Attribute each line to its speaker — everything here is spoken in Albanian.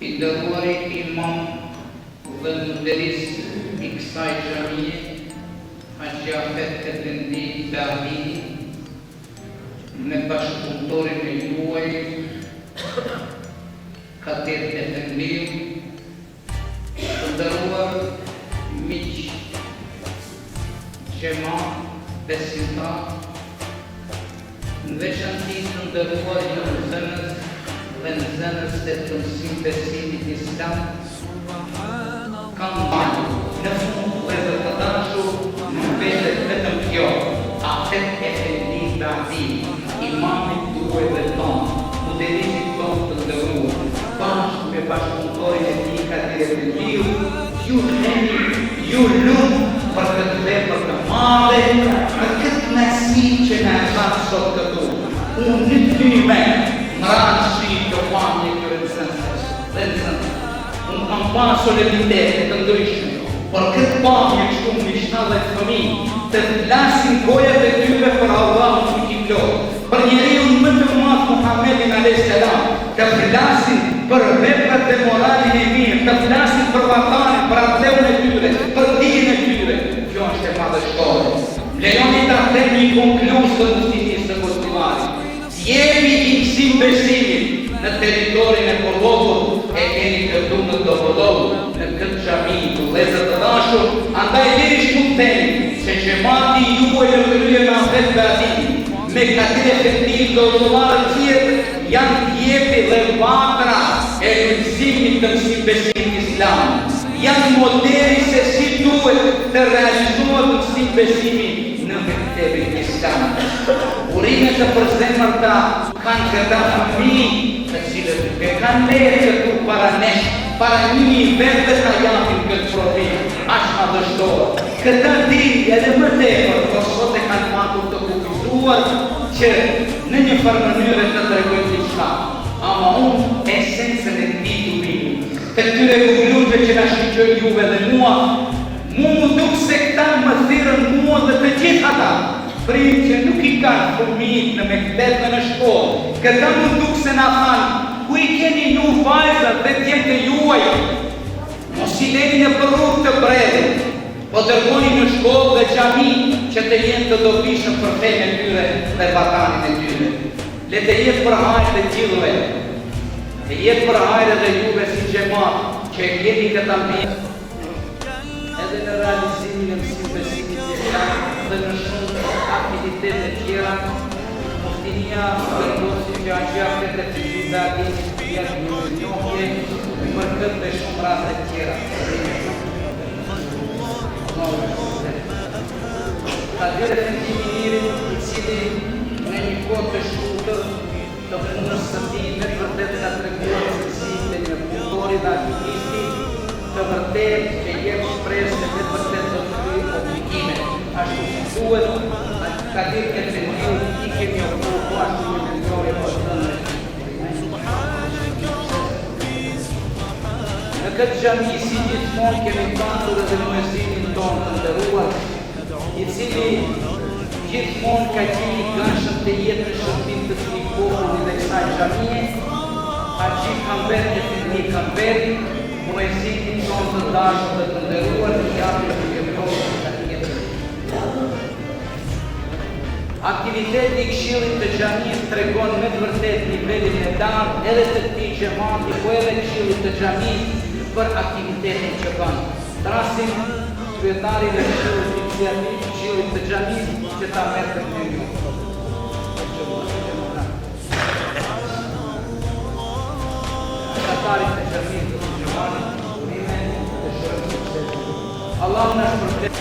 Speaker 1: I nderuari imam dhe mënderis I kësaj xhamie, Haxhi Afet Efendi Dahini, me bashkëpunëtorin e juaj, Kadir Efendiu, të nderuar miq, xhamat, besimtar, në veçanti të nderuar ju nxënës dhe nxënës të mësim besimit islam, kanë marrë në fund dhe të dashur në vetë vetëm kjo, Afet Efendi Dahini, imamit tuaj dhe tonë, muderisit tonë të nderuar, bashkë me bashkëpunëtorin e tij Kadir Efendiu, ju themi, ju lutem për këtë vepër të madhe, për këtë kënaqësi që na e ka sot këtu. Unë në tyme, në ranë shi të pamje këre nësënës. Unë kam pasur solemnitete të ndryshme, por këtë pamje kështu më shna dhe të fëmijë, të flasin gojat e tyre për Allahun fuqiplot, për njeriun më të madh Muhammedin a.s. të flasin për veprat e moralin e mirë, të flasin për vatanin, për atleun e tyre, për dijen e tyre. Kjo është e madhështore. Lejoni ta them një konkluz të muftisë së Kosovës. Jemi I mësim besimit në territorin e Kosovës, e keni këtu në Dobodov, në këtë xhami, vëllezër të dashur, andaj deri shtu themi se xhamati juaj në krye me Afet Dahini, me Kadir Efendi dhe udhëtarët tjerë janë tjepi dhe vatra e mësimit të mësim besimit islam. Janë modeli se si duhet të realizohet mësim besimi në mektebin islam. Urimet të përzemërta kanë këta fëmijë të cilët e kanë lehtë këtu para nesh, para një vetë të japin këtë provim, aq madhështor. Këta dinë edhe më tepër, por sot e kanë patur të kufizuar që në një farë mënyrë të tregojnë diçka. Ama unë esencën e këtij dubimi, të këtyre kugluzve që na shqyqojnë juve dhe mua, mu duk se këta më thirrën mua dhe të gjithë ata, prind që nuk I kanë fëmijët në mekteb dhe në shkollë. Këta mu duk se na thanë, ku I keni ju vajzat dhe djemtë e juaj? Mos I leni në për rrugë të bredhit, po dërgoni në shkollë dhe xhami që të jenë të dobishëm për fenë e tyre dhe vatanin e tyre. Le të jetë për hajër dhe gjithëve, të jetë për hajër dhe juve si xhamat që e keni këta mbinë, edhe në realizimin e mësim besimit islam dhe në shumë aktivitete tjera, muftinia përdosi që Haxhi Afet Efendi Dahini të jetë një njohje për këtë dhe shumë raste tjera. Kadir Efendi Minirin, I cili në një kohë të shkurtër të punës së tij me vërtet ka treguar se si ishte një punëtori dhe aktivisti të vërtet që jep shpresë se me vërtet do të kryejë obligime. Ashtu si duhet, Kadir Efendiu I kemi ofruar ashtu një mentorje për të në këtë xhami si gjithmonë kemi pasur edhe muezimin tonë të nderuar, I cili gjithmonë ka qenë I gatshëm të jetë në shërbim të këtij populli dhe kësaj xhamie, Haxhi Kamber Efendi Kamberi, muezimin tonë të dashur dhe të nderuar, I japim të kërkojë të tjetër. Aktiviteti I këshillit të xhamisë tregon me të vërtetë nivelin e lartë edhe të këtij xhamati, po edhe këshillit të xhamisë për aktivitetin që bën. Trasim kryetarin e këshillit të xhamisë që ta merr të një. Kryetarin e xhamisë të xhamit, urime të shërbimit. Allahu na shpërblet.